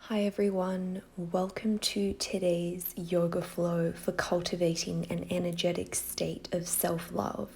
Hi everyone, welcome to today's yoga flow for cultivating an energetic state of self-love.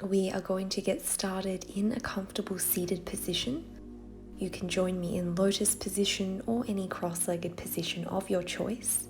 We are going to get started in a comfortable seated position. You can join me in lotus position or any cross-legged position of your choice.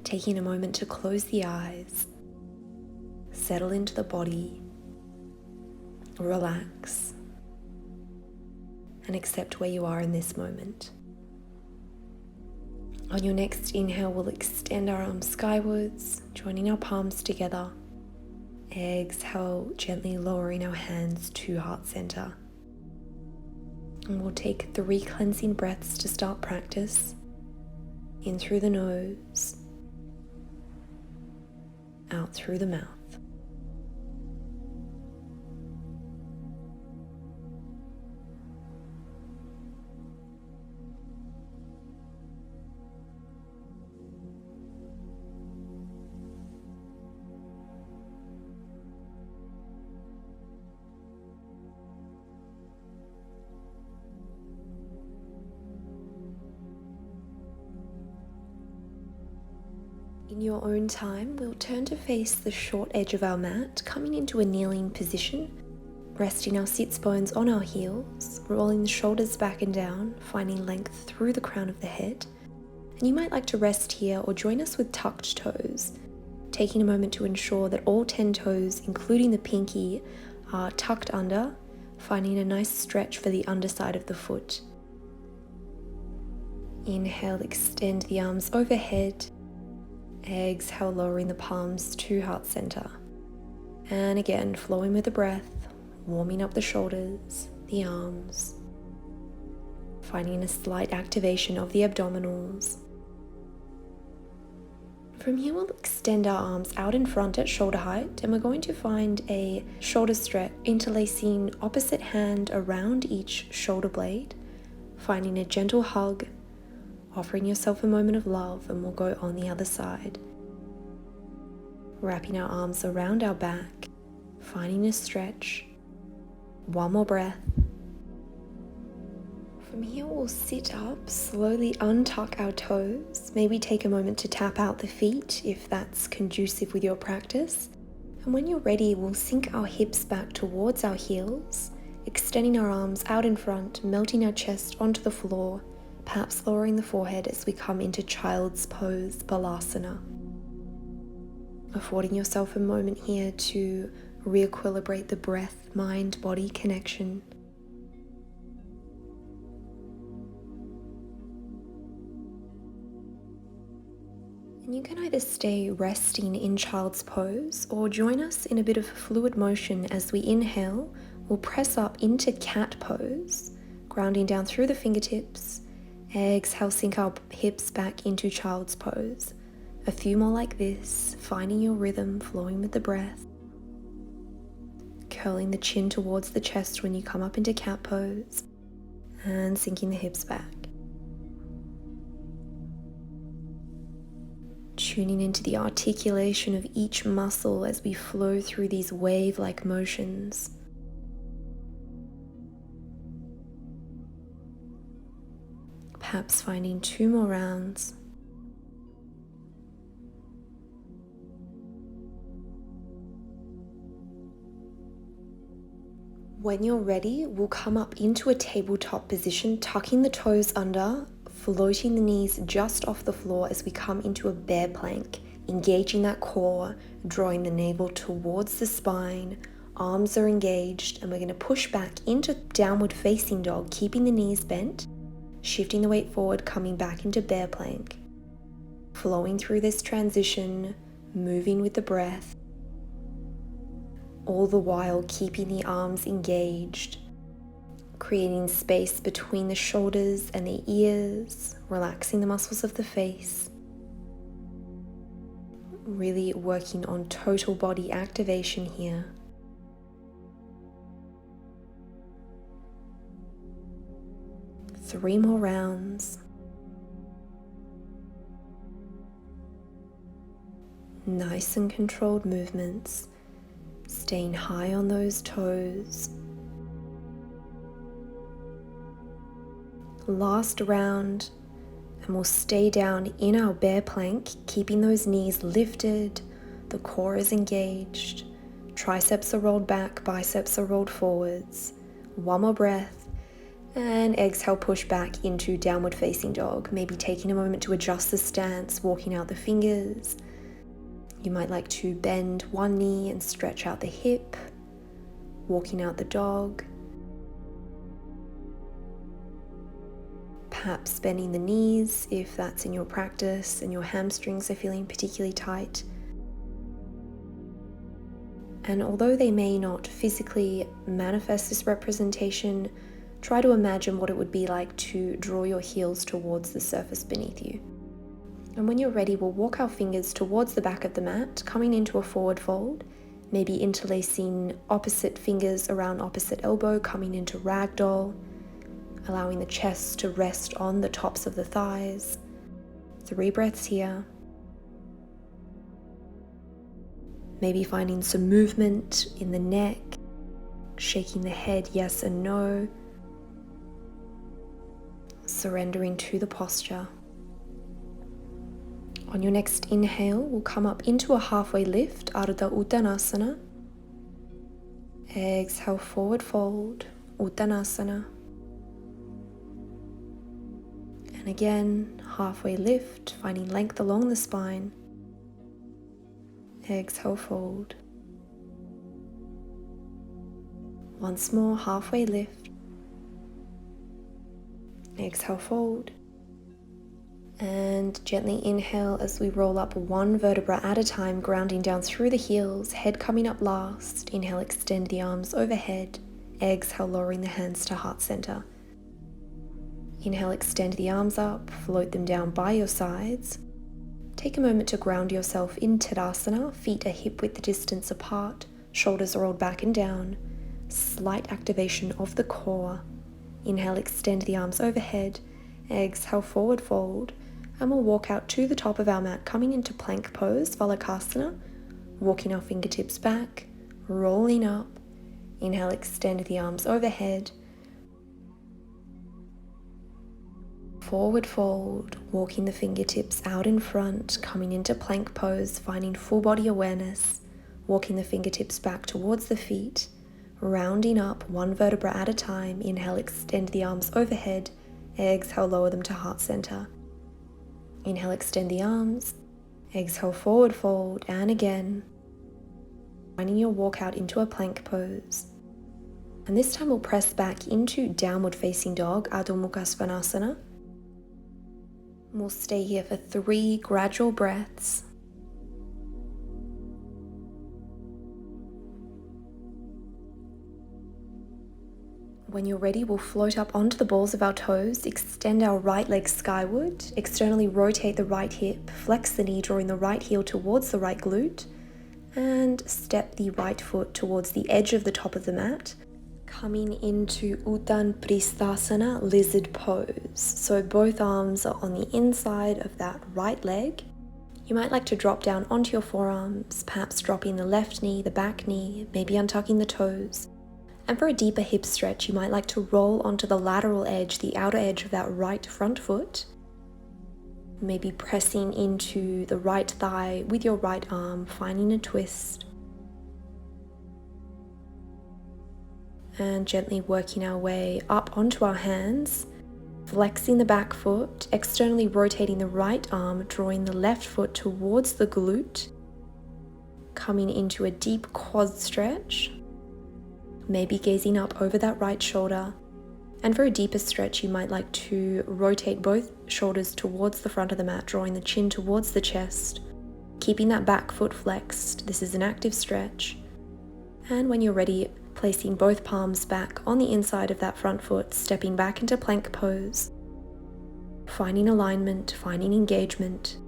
Taking a moment to close the eyes, settle into the body, relax, and accept where you are in this moment. On your next inhale, we'll extend our arms skywards, joining our palms together. Exhale, gently lowering our hands to heart center. And we'll take 3 cleansing breaths to start practice. In through the nose, out through the mouth. In your own time, we'll turn to face the short edge of our mat, coming into a kneeling position, resting our sits bones on our heels, rolling the shoulders back and down, finding length through the crown of the head. And you might like to rest here or join us with tucked toes, taking a moment to ensure that all 10 toes, including the pinky, are tucked under, finding a nice stretch for the underside of the foot. Inhale, extend the arms overhead. Exhale, lowering the palms to heart center. And again, flowing with the breath, warming up the shoulders, the arms, finding a slight activation of the abdominals. From here, we'll extend our arms out in front at shoulder height, and we're going to find a shoulder stretch, interlacing opposite hand around each shoulder blade, finding a gentle hug, offering yourself a moment of love, and we'll go on the other side. Wrapping our arms around our back, finding a stretch. One more breath. From here, we'll sit up, slowly untuck our toes, maybe take a moment to tap out the feet if that's conducive with your practice. And when you're ready, we'll sink our hips back towards our heels, extending our arms out in front, melting our chest onto the floor, perhaps lowering the forehead as we come into child's pose, Balasana. Affording yourself a moment here to re-equilibrate the breath, mind, body connection. And you can either stay resting in child's pose or join us in a bit of fluid motion as we inhale. We'll press up into cat pose, grounding down through the fingertips. Exhale, sink our hips back into child's pose. A few more like this, finding your rhythm, flowing with the breath. Curling the chin towards the chest when you come up into cat pose, and sinking the hips back. Tuning into the articulation of each muscle as we flow through these wave-like motions. Perhaps finding 2 more rounds. When you're ready, we'll come up into a tabletop position, tucking the toes under, floating the knees just off the floor as we come into a bear plank, engaging that core, drawing the navel towards the spine, arms are engaged, and we're going to push back into downward facing dog, keeping the knees bent. Shifting the weight forward, coming back into bear plank. Flowing through this transition, moving with the breath. All the while keeping the arms engaged. Creating space between the shoulders and the ears. Relaxing the muscles of the face. Really working on total body activation here. Three more rounds. Nice and controlled movements, staying high on those toes. Last round, And we'll stay down in our bear plank, keeping those knees lifted, the core is engaged, triceps are rolled back, biceps are rolled forwards. One more breath, and exhale, push back into downward facing dog. Maybe taking a moment to adjust the stance, walking out the fingers. You might like to bend one knee and stretch out the hip, walking out the dog. Perhaps bending the knees if that's in your practice and your hamstrings are feeling particularly tight. And although they may not physically manifest this representation, try to imagine what it would be like to draw your heels towards the surface beneath you. And when you're ready, we'll walk our fingers towards the back of the mat, coming into a forward fold, maybe interlacing opposite fingers around opposite elbow, coming into ragdoll, allowing the chest to rest on the tops of the thighs. 3 breaths here. Maybe finding some movement in the neck, shaking the head yes and no, surrendering to the posture. On your next inhale, we'll come up into a halfway lift, Ardha Uttanasana. Exhale, forward fold, Uttanasana. And again, halfway lift, finding length along the spine. Exhale, fold. Once more, halfway lift. Exhale, fold. And gently inhale as we roll up 1 vertebra at a time, grounding down through the heels, head coming up last. Inhale, extend the arms overhead. Exhale, lowering the hands to heart center. Inhale, extend the arms up, float them down by your sides. Take a moment to ground yourself in Tadasana, feet are hip width distance apart, shoulders are rolled back and down. Slight activation of the core. Inhale, extend the arms overhead. Exhale, forward fold. And we'll walk out to the top of our mat, coming into plank pose, Balasana. Walking our fingertips back, rolling up. Inhale, extend the arms overhead. Forward fold, walking the fingertips out in front, coming into plank pose, finding full body awareness, walking the fingertips back towards the feet, rounding up 1 vertebra at a time. Inhale, extend the arms overhead. Exhale, lower them to heart center. Inhale, extend the arms. Exhale, forward fold, and again. Finding your walk out into a plank pose. And this time we'll press back into downward facing dog, Adho Mukha Svanasana. We'll stay here for 3 gradual breaths. When you're ready, we'll float up onto the balls of our toes, extend our right leg skyward, externally rotate the right hip, flex the knee, drawing the right heel towards the right glute, and step the right foot towards the edge of the top of the mat, coming into Uttan Pristasana, lizard pose. So both arms are on the inside of that right leg. You might like to drop down onto your forearms, perhaps dropping the left knee, the back knee, maybe untucking the toes. And for a deeper hip stretch, you might like to roll onto the lateral edge, the outer edge of that right front foot. Maybe pressing into the right thigh with your right arm, finding a twist. And gently working our way up onto our hands, flexing the back foot, externally rotating the right arm, drawing the left foot towards the glute, coming into a deep quad stretch, maybe gazing up over that right shoulder. And for a deeper stretch, you might like to rotate both shoulders towards the front of the mat, drawing the chin towards the chest, keeping that back foot flexed. This is an active stretch. And when you're ready, placing both palms back on the inside of that front foot, stepping back into plank pose, finding alignment, finding engagement.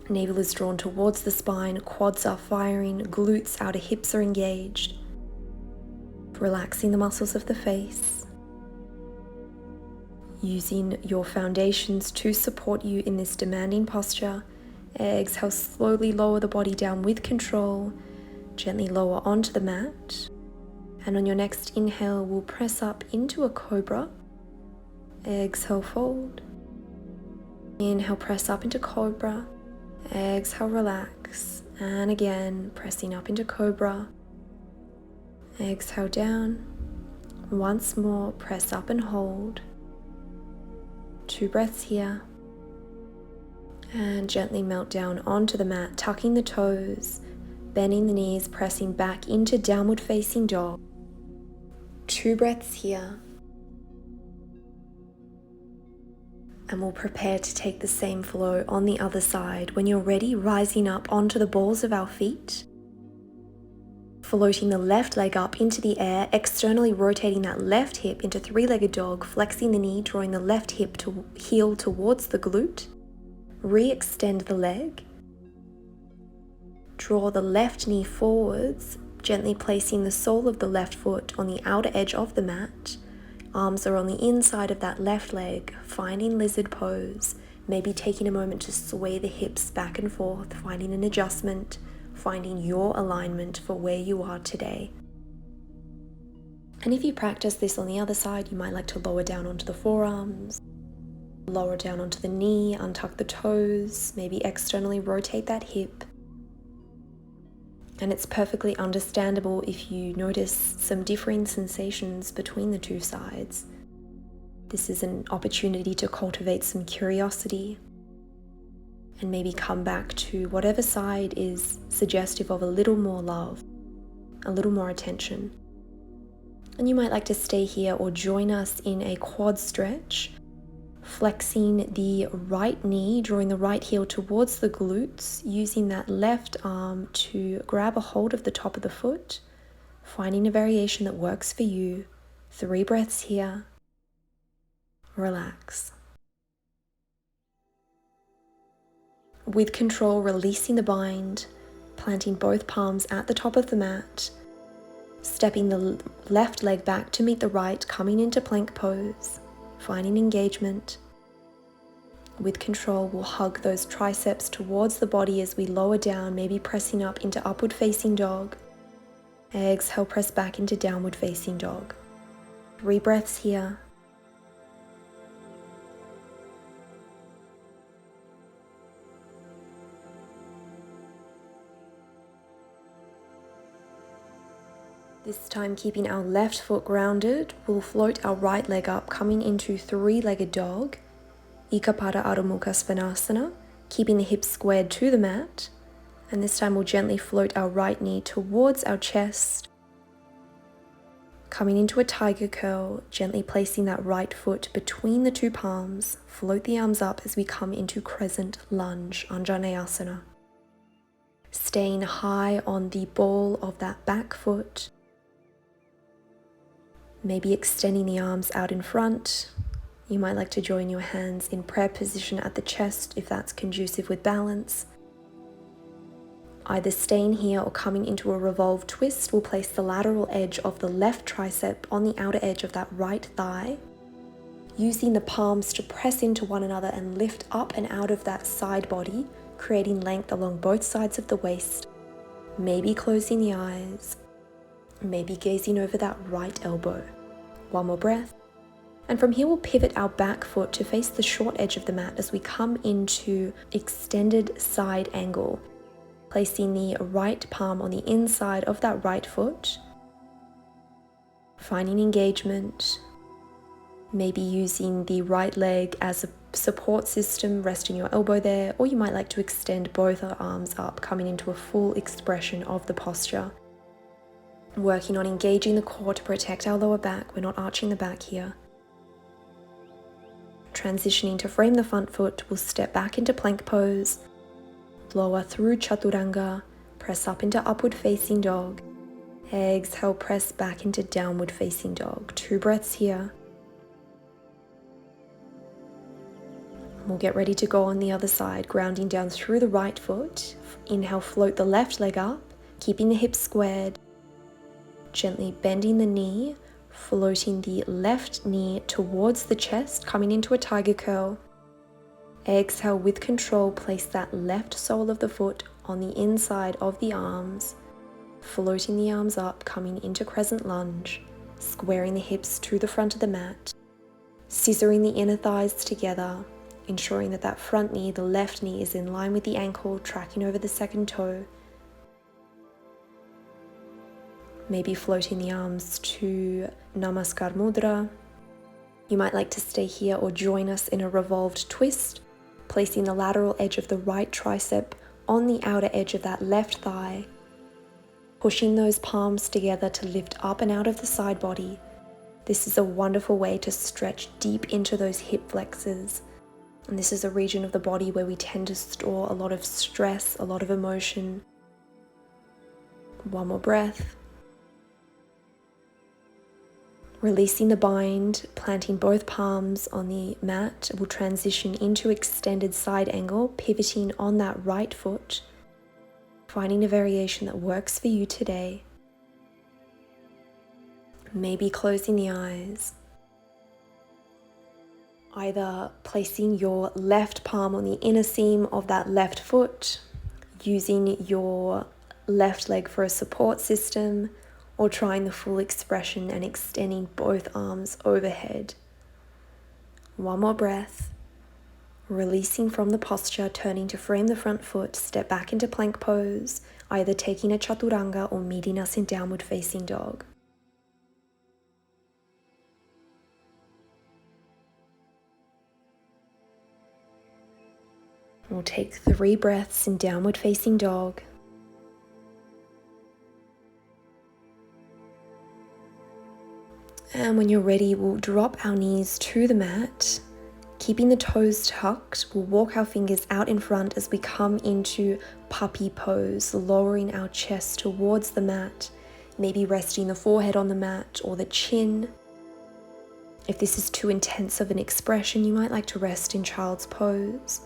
Navel is drawn towards the spine, quads are firing, glutes, outer hips are engaged. Relaxing the muscles of the face. Using your foundations to support you in this demanding posture. Exhale, slowly lower the body down with control. Gently lower onto the mat. And on your next inhale, we'll press up into a cobra. Exhale, fold. Inhale, press up into Cobra. Exhale, relax. And again, pressing up into Cobra. Exhale down. Once more, press up and hold. 2 breaths here. And gently melt down onto the mat, tucking the toes, bending the knees, pressing back into downward facing dog. 2 breaths here. And we'll prepare to take the same flow on the other side. When you're ready, rising up onto the balls of our feet, floating the left leg up into the air, externally rotating that left hip into 3-legged dog, flexing the knee, drawing the left hip to heel towards the glute. Re-extend the leg. Draw the left knee forwards, gently placing the sole of the left foot on the outer edge of the mat. Arms are on the inside of that left leg, finding lizard pose, maybe taking a moment to sway the hips back and forth, finding an adjustment, finding your alignment for where you are today. And if you practice this on the other side, you might like to lower down onto the forearms, lower down onto the knee, untuck the toes, maybe externally rotate that hip. And it's perfectly understandable if you notice some differing sensations between the two sides. This is an opportunity to cultivate some curiosity and maybe come back to whatever side is suggestive of a little more love, a little more attention. And you might like to stay here or join us in a quad stretch, flexing the right knee, drawing the right heel towards the glutes, using that left arm to grab a hold of the top of the foot, finding a variation that works for you. 3 breaths here. Relax. With control, releasing the bind, planting both palms at the top of the mat, stepping the left leg back to meet the right, coming into plank pose, finding engagement. With control, we'll hug those triceps towards the body as we lower down, maybe pressing up into upward facing dog. Exhale, press back into downward facing dog. 3 breaths here. This time, keeping our left foot grounded, we'll float our right leg up, coming into 3-legged dog, Ekapada Adho Mukha Svanasana, keeping the hips squared to the mat. And this time we'll gently float our right knee towards our chest, coming into a tiger curl, gently placing that right foot between the 2 palms. Float the arms up as we come into Crescent Lunge, Bhujangasana. Staying high on the ball of that back foot, maybe extending the arms out in front. You might like to join your hands in prayer position at the chest if that's conducive with balance. Either staying here or coming into a revolved twist, we'll place the lateral edge of the left tricep on the outer edge of that right thigh, using the palms to press into one another and lift up and out of that side body, creating length along both sides of the waist, maybe closing the eyes, maybe gazing over that right elbow. 1 more breath. And from here, we'll pivot our back foot to face the short edge of the mat as we come into extended side angle, placing the right palm on the inside of that right foot, finding engagement, maybe using the right leg as a support system, resting your elbow there, or you might like to extend both our arms up, coming into a full expression of the posture. Working on engaging the core to protect our lower back. We're not arching the back here. Transitioning to frame the front foot, we'll step back into plank pose, lower through chaturanga, press up into upward facing dog. Exhale, press back into downward facing dog. 2 breaths here. We'll get ready to go on the other side, grounding down through the right foot. Inhale, float the left leg up, keeping the hips squared. Gently bending the knee, floating the left knee towards the chest, coming into a tiger curl. Exhale, with control, place that left sole of the foot on the inside of the arms, floating the arms up, coming into Crescent Lunge, squaring the hips to the front of the mat, scissoring the inner thighs together, ensuring that that front knee, the left knee, is in line with the ankle, tracking over the second toe. Maybe floating the arms to Namaskar Mudra. You might like to stay here or join us in a revolved twist, placing the lateral edge of the right tricep on the outer edge of that left thigh, pushing those palms together to lift up and out of the side body. This is a wonderful way to stretch deep into those hip flexors. And this is a region of the body where we tend to store a lot of stress, a lot of emotion. One more breath. Releasing the bind, planting both palms on the mat, we'll transition into extended side angle, pivoting on that right foot, finding a variation that works for you today. Maybe closing the eyes. Either placing your left palm on the inner seam of that left foot, using your left leg for a support system, or trying the full expression and extending both arms overhead. One more breath. Releasing from the posture, turning to frame the front foot, step back into plank pose, either taking a chaturanga or meeting us in downward facing dog. We'll take 3 breaths in downward facing dog. And when you're ready, we'll drop our knees to the mat, keeping the toes tucked. We'll walk our fingers out in front as we come into puppy pose, lowering our chest towards the mat, maybe resting the forehead on the mat or the chin. If this is too intense of an expression, you might like to rest in child's pose.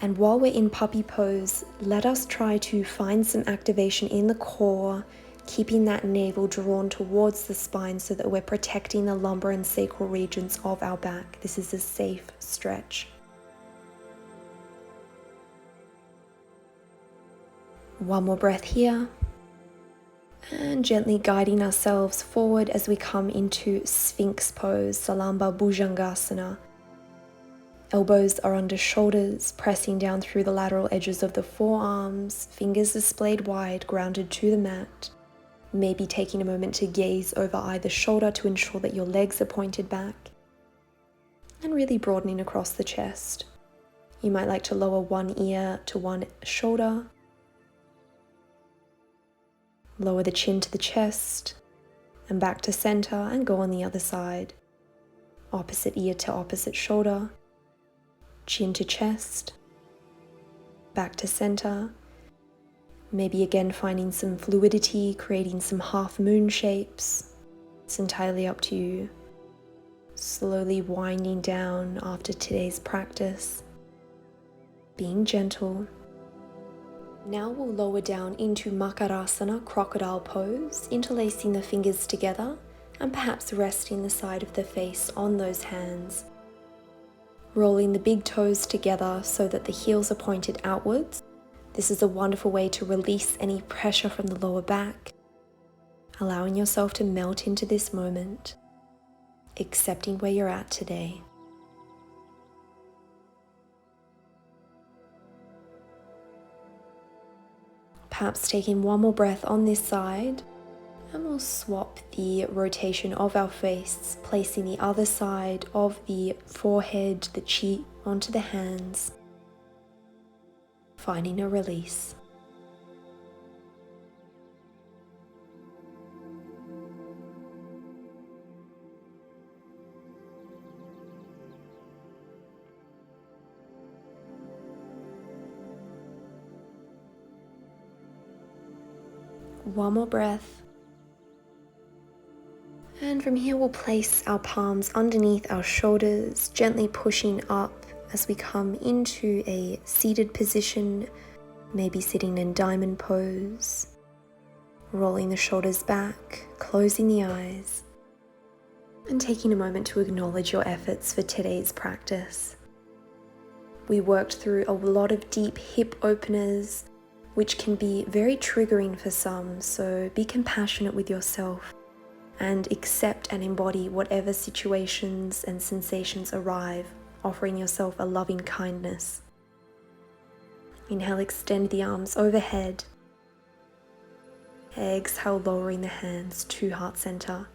And while we're in puppy pose, let us try to find some activation in the core, keeping that navel drawn towards the spine so that we're protecting the lumbar and sacral regions of our back. This is a safe stretch. One more breath here. And gently guiding ourselves forward as we come into Sphinx pose, Salamba Bhujangasana. Elbows are under shoulders, pressing down through the lateral edges of the forearms, fingers displayed wide, grounded to the mat. Maybe taking a moment to gaze over either shoulder to ensure that your legs are pointed back. And really broadening across the chest. You might like to lower one ear to one shoulder. Lower the chin to the chest and back to center and go on the other side. Opposite ear to opposite shoulder. Chin to chest. Back to center. Maybe again finding some fluidity, creating some half moon shapes. It's entirely up to you. Slowly winding down after today's practice. Being gentle. Now we'll lower down into Makarasana, crocodile pose, interlacing the fingers together and perhaps resting the side of the face on those hands. Rolling the big toes together so that the heels are pointed outwards. This is a wonderful way to release any pressure from the lower back, allowing yourself to melt into this moment, accepting where you're at today. Perhaps taking one more breath on this side, and we'll swap the rotation of our face, placing the other side of the forehead, the cheek, onto the hands. Finding a release. One more breath. And from here we'll place our palms underneath our shoulders, gently pushing up as we come into a seated position, maybe sitting in diamond pose, rolling the shoulders back, closing the eyes, and taking a moment to acknowledge your efforts for today's practice. We worked through a lot of deep hip openers, which can be very triggering for some, so be compassionate with yourself and accept and embody whatever situations and sensations arrive offering yourself a loving kindness. Inhale, extend the arms overhead. Exhale, lowering the hands to heart center.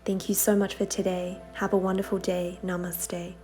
Thank you so much for today. Have a wonderful day. Namaste.